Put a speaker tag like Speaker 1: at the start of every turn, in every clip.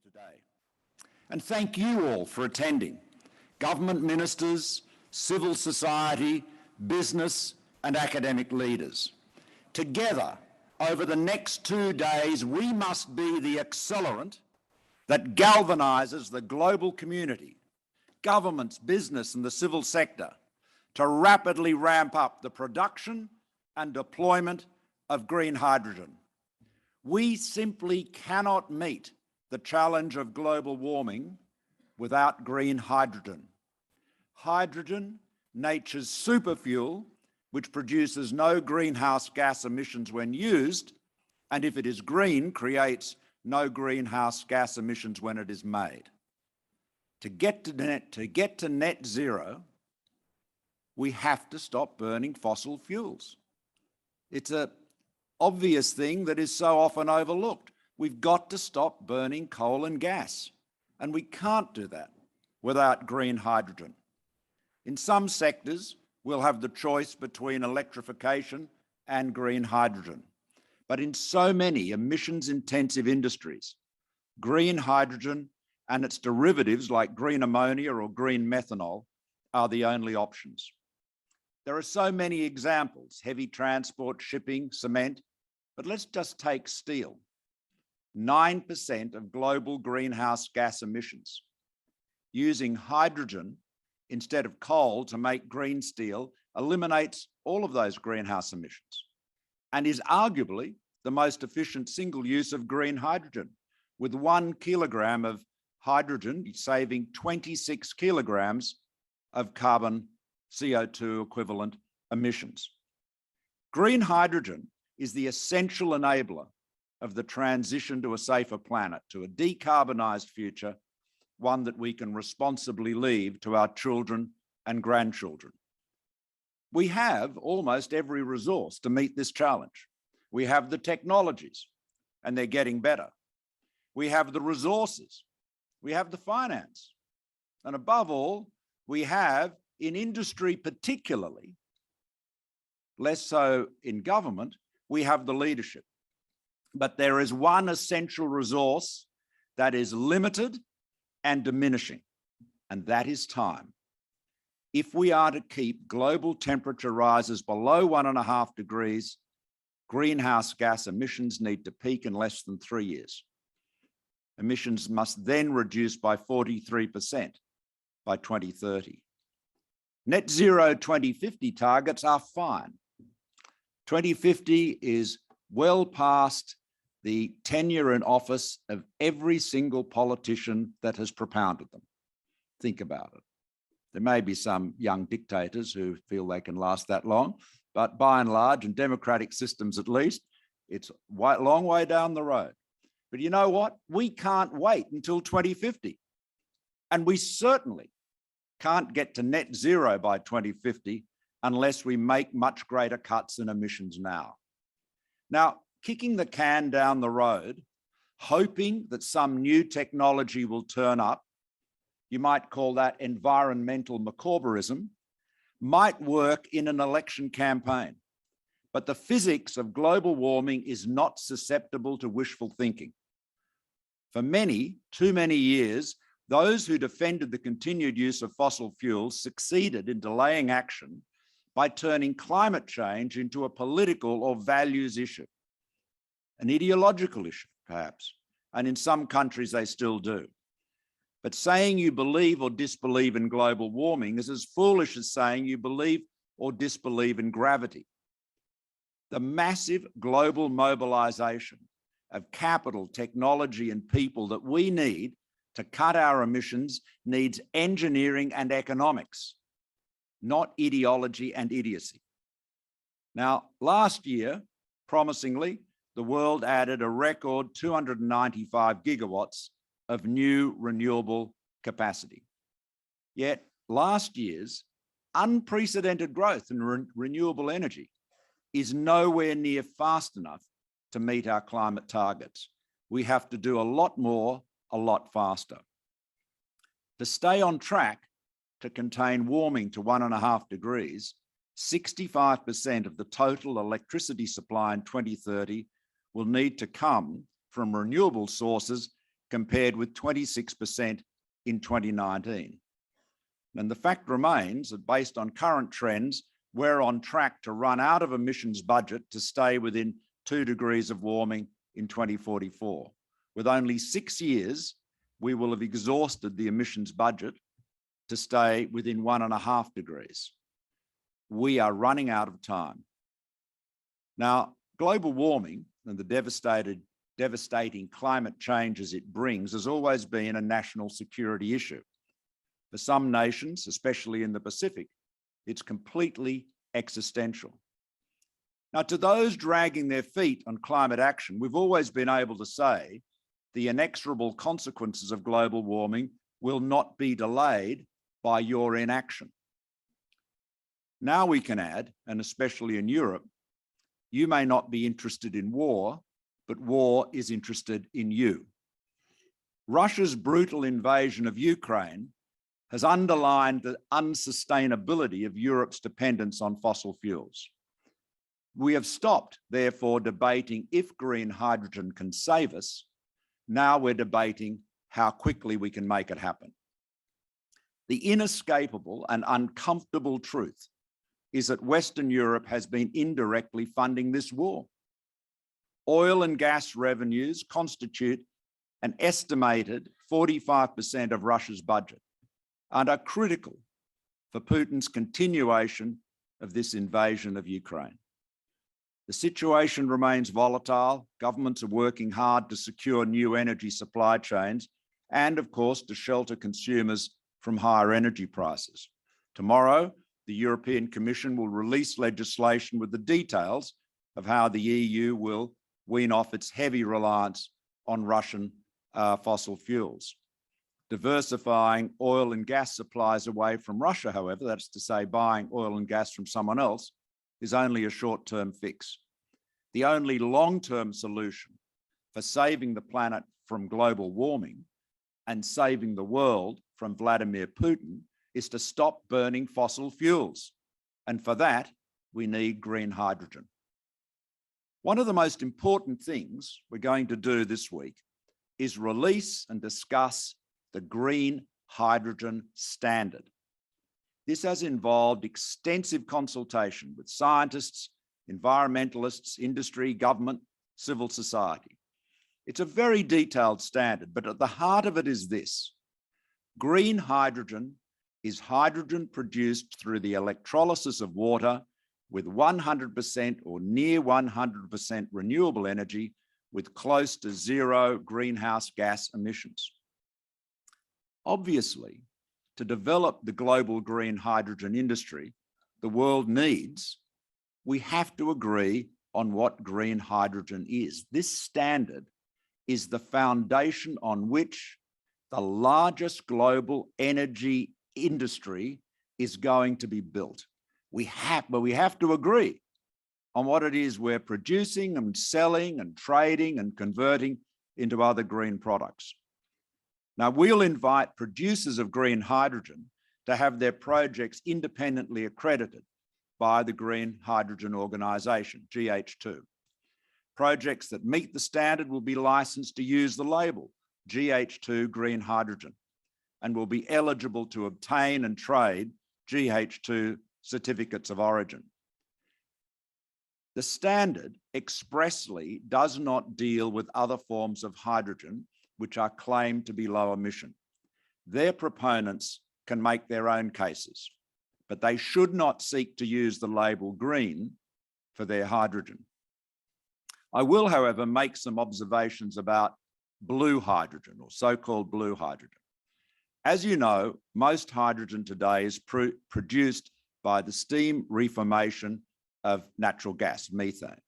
Speaker 1: today. And thank you all for attending. Government ministers, civil society, business and academic leaders. Together, over the next 2 days, we must be the accelerant that galvanises the global community, governments, business and the civil sector to rapidly ramp up the production and deployment of green hydrogen. We simply cannot meet the challenge of global warming without green hydrogen. Hydrogen, nature's superfuel, which produces no greenhouse gas emissions when used, and if it is green, creates no greenhouse gas emissions when it is made. To get to net zero, we have to stop burning fossil fuels. It's an obvious thing that is so often overlooked. We've got to stop burning coal and gas, and we can't do that without green hydrogen. In some sectors, we'll have the choice between electrification and green hydrogen. But in so many emissions-intensive industries, green hydrogen and its derivatives like green ammonia or green methanol are the only options. There are so many examples: heavy transport, shipping, cement, but let's just take steel. 9% of global greenhouse gas emissions. Using hydrogen instead of coal to make green steel eliminates all of those greenhouse emissions and is arguably the most efficient single use of green hydrogen, with 1 kilogram of hydrogen saving 26 kilograms of carbon CO2 equivalent emissions. Green hydrogen is the essential enabler of the transition to a safer planet, to a decarbonised future, one that we can responsibly leave to our children and grandchildren. We have almost every resource to meet this challenge. We have the technologies, and they're getting better. We have the resources. We have the finance. And above all, we have, in industry particularly, less so in government, we have the leadership. But there is one essential resource that is limited and diminishing, and that is time. If we are to keep global temperature rises below 1.5 degrees, greenhouse gas emissions need to peak in less than 3 years. Emissions must then reduce by 43% by 2030. Net zero 2050 targets are fine. 2050 is well past the tenure in office of every single politician that has propounded them. Think about it. There may be some young dictators who feel they can last that long, but by and large, in democratic systems at least, it's a long way down the road. But you know what? We can't wait until 2050. And we certainly can't get to net zero by 2050 unless we make much greater cuts in emissions now. Now, kicking the can down the road, hoping that some new technology will turn up, you might call that environmental McCorberism, might work in an election campaign. But the physics of global warming is not susceptible to wishful thinking. For many, too many years, those who defended the continued use of fossil fuels succeeded in delaying action by turning climate change into a political or values issue. An ideological issue, perhaps, and in some countries they still do. But saying you believe or disbelieve in global warming is as foolish as saying you believe or disbelieve in gravity. The massive global mobilization of capital, technology, and people that we need to cut our emissions needs engineering and economics, not ideology and idiocy. Now, last year, promisingly, the world added a record 295 gigawatts of new renewable capacity. Yet last year's unprecedented growth in renewable energy is nowhere near fast enough to meet our climate targets. We have to do a lot more, a lot faster. To stay on track to contain warming to 1.5 degrees, 65% of the total electricity supply in 2030 will need to come from renewable sources compared with 26% in 2019. And the fact remains that based on current trends, we're on track to run out of emissions budget to stay within 2 degrees of warming in 2044. With only 6 years, we will have exhausted the emissions budget to stay within 1.5 degrees. We are running out of time. Now, global warming and the devastating climate changes it brings has always been a national security issue. For some nations, especially in the Pacific, it's completely existential. Now, to those dragging their feet on climate action, we've always been able to say the inexorable consequences of global warming will not be delayed by your inaction. Now we can add, and especially in Europe, you may not be interested in war, but war is interested in you. Russia's brutal invasion of Ukraine has underlined the unsustainability of Europe's dependence on fossil fuels. We have stopped, therefore, debating if green hydrogen can save us. Now we're debating how quickly we can make it happen. The inescapable and uncomfortable truth is that Western Europe has been indirectly funding this war. Oil and gas revenues constitute an estimated 45% of Russia's budget and are critical for Putin's continuation of this invasion of Ukraine. The situation remains volatile. Governments are working hard to secure new energy supply chains and, of course, to shelter consumers from higher energy prices. Tomorrow, the European Commission will release legislation with the details of how the EU will wean off its heavy reliance on Russian fossil fuels. Diversifying oil and gas supplies away from Russia, however, that's to say buying oil and gas from someone else, is only a short-term fix. The only long-term solution for saving the planet from global warming and saving the world from Vladimir Putin is to stop burning fossil fuels. And for that, we need green hydrogen. One of the most important things we're going to do this week is release and discuss the green hydrogen standard. This has involved extensive consultation with scientists, environmentalists, industry, government, civil society. It's a very detailed standard, but at the heart of it is this: green hydrogen is hydrogen produced through the electrolysis of water with 100% or near 100% renewable energy with close to zero greenhouse gas emissions. Obviously, to develop the global green hydrogen industry the world needs, we have to agree on what green hydrogen is. This standard is the foundation on which the largest global energy industry is going to be built. But we have to agree on what it is we're producing and selling and trading and converting into other green products. Now, we'll invite producers of green hydrogen to have their projects independently accredited by the Green Hydrogen Organisation, GH2. Projects that meet the standard will be licensed to use the label GH2 Green Hydrogen and will be eligible to obtain and trade GH2 certificates of origin. The standard expressly does not deal with other forms of hydrogen which are claimed to be low emission. Their proponents can make their own cases, but they should not seek to use the label green for their hydrogen. I will, however, make some observations about blue hydrogen, or so-called blue hydrogen. As you know, most hydrogen today is produced by the steam reformation of natural gas, methane.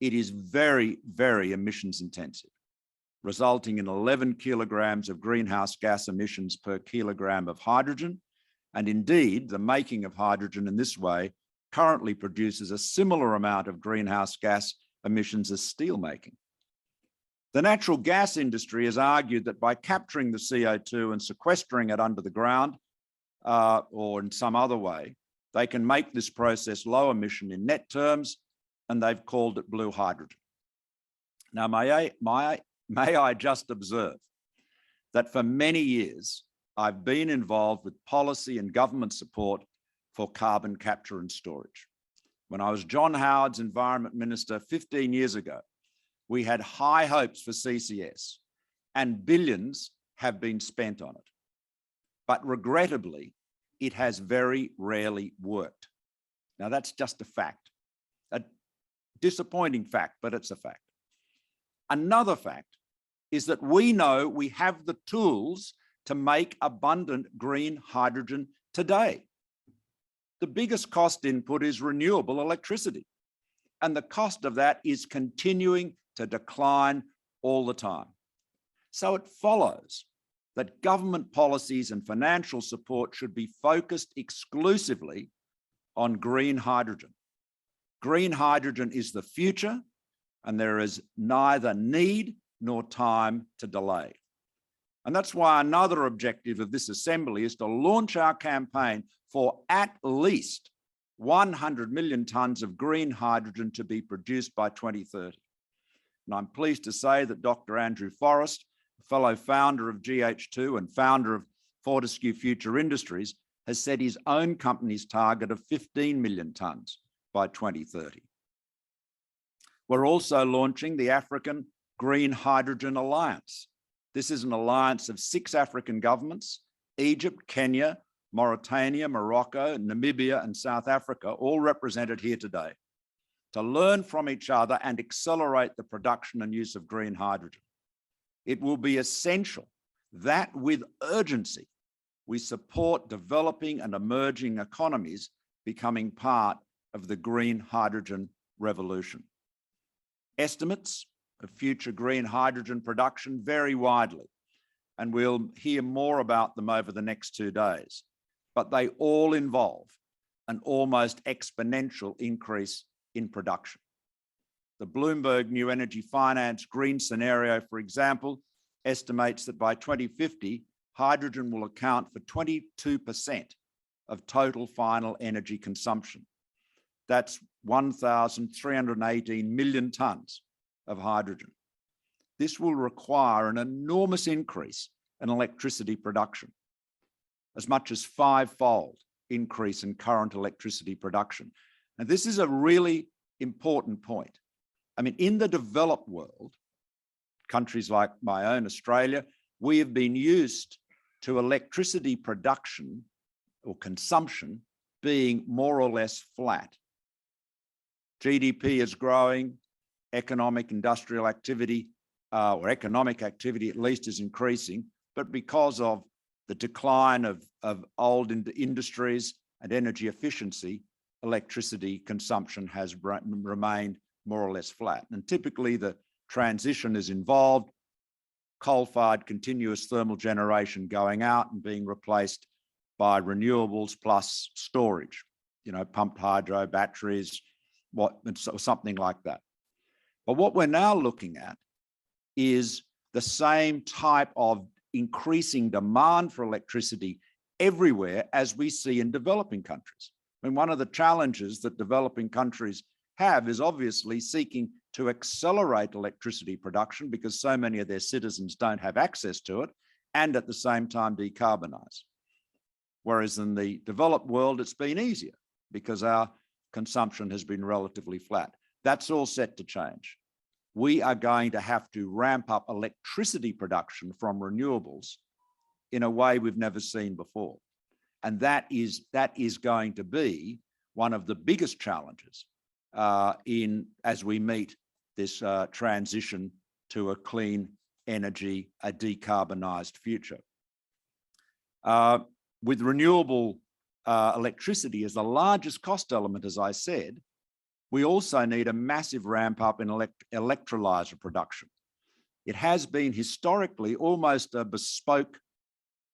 Speaker 1: It is very, very emissions intensive, resulting in 11 kilograms of greenhouse gas emissions per kilogram of hydrogen. And indeed, the making of hydrogen in this way currently produces a similar amount of greenhouse gas emissions as steel making. The natural gas industry has argued that by capturing the CO2 and sequestering it under the ground or in some other way, they can make this process low emission in net terms, and they've called it blue hydrogen. Now, may I just observe that for many years, I've been involved with policy and government support for carbon capture and storage. When I was John Howard's Environment Minister 15 years ago, we had high hopes for CCS and billions have been spent on it. But regrettably, it has very rarely worked. Now that's just a fact, a disappointing fact, but it's a fact. Another fact is that we know we have the tools to make abundant green hydrogen today. The biggest cost input is renewable electricity, and the cost of that is continuing to decline all the time. So it follows that government policies and financial support should be focused exclusively on green hydrogen. Green hydrogen is the future, and there is neither need nor time to delay. And that's why another objective of this assembly is to launch our campaign for at least 100 million tonnes of green hydrogen to be produced by 2030. And I'm pleased to say that Dr. Andrew Forrest, a fellow founder of GH2 and founder of Fortescue Future Industries, has set his own company's target of 15 million tonnes by 2030. We're also launching the African Green Hydrogen Alliance. This is an alliance of 6 African governments, Egypt, Kenya, Mauritania, Morocco, Namibia, and South Africa, all represented here today, to learn from each other and accelerate the production and use of green hydrogen. It will be essential that with urgency, we support developing and emerging economies becoming part of the green hydrogen revolution. Estimates of future green hydrogen production vary widely, and we'll hear more about them over the next 2 days, but they all involve an almost exponential increase in production. The Bloomberg New Energy Finance green scenario, for example, estimates that by 2050, hydrogen will account for 22% of total final energy consumption. That's 1,318 million tonnes of hydrogen. This will require an enormous increase in electricity production, as much as 5-fold increase in current electricity production. And this is a really important point. I mean, in the developed world, countries like my own Australia, we have been used to electricity production or consumption being more or less flat. GDP is growing, economic industrial activity, or economic activity at least, is increasing, but because of the decline of old industries and energy efficiency, electricity consumption has remained more or less flat. And typically the transition is involved coal-fired continuous thermal generation going out and being replaced by renewables plus storage, pumped hydro, batteries, something like that. But what we're now looking at is the same type of increasing demand for electricity everywhere as we see in developing countries. I mean, one of the challenges that developing countries have is obviously seeking to accelerate electricity production because so many of their citizens don't have access to it, and at the same time decarbonize. Whereas in the developed world, it's been easier because our consumption has been relatively flat. That's all set to change. We are going to have to ramp up electricity production from renewables in a way we've never seen before. And that is going to be one of the biggest challenges as we meet this transition to a clean energy, a decarbonised future. With renewable electricity as the largest cost element, as I said, we also need a massive ramp up in electrolyser production. It has been historically almost a bespoke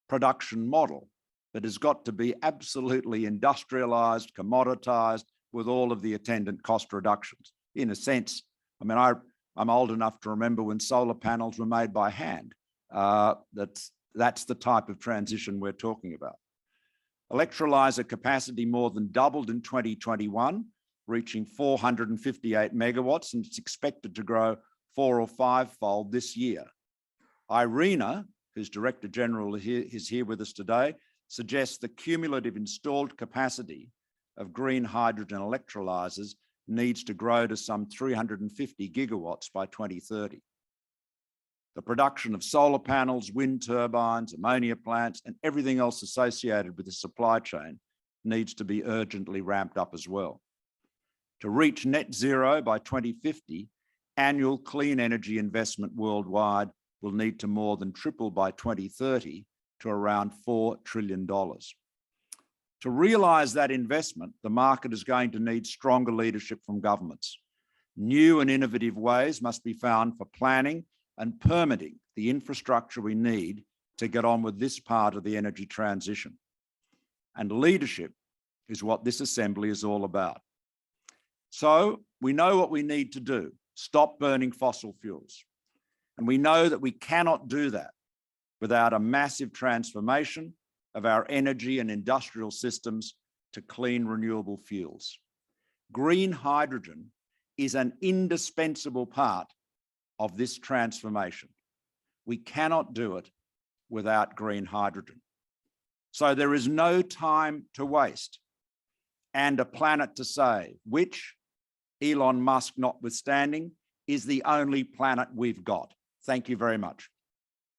Speaker 1: production model that has got to be absolutely industrialised, commoditised, with all of the attendant cost reductions. In a sense, I mean, I'm old enough to remember when solar panels were made by hand. That's the type of transition we're talking about. Electrolyser capacity more than doubled in 2021, reaching 458 megawatts, and it's expected to grow 4 or 5-fold this year. IRENA, whose Director General is here with us today, suggests the cumulative installed capacity of green hydrogen electrolyzers needs to grow to some 350 gigawatts by 2030. The production of solar panels, wind turbines, ammonia plants, and everything else associated with the supply chain needs to be urgently ramped up as well. To reach net zero by 2050, annual clean energy investment worldwide will need to more than triple by 2030 to around $4 trillion. To realise that investment, the market is going to need stronger leadership from governments. New and innovative ways must be found for planning and permitting the infrastructure we need to get on with this part of the energy transition. And leadership is what this assembly is all about. So we know what we need to do: stop burning fossil fuels. And we know that we cannot do that without a massive transformation of our energy and industrial systems to clean, renewable fuels. Green hydrogen is an indispensable part of this transformation. We cannot do it without green hydrogen. So there is no time to waste and a planet to save, which, Elon Musk notwithstanding, is the only planet we've got. Thank you very much.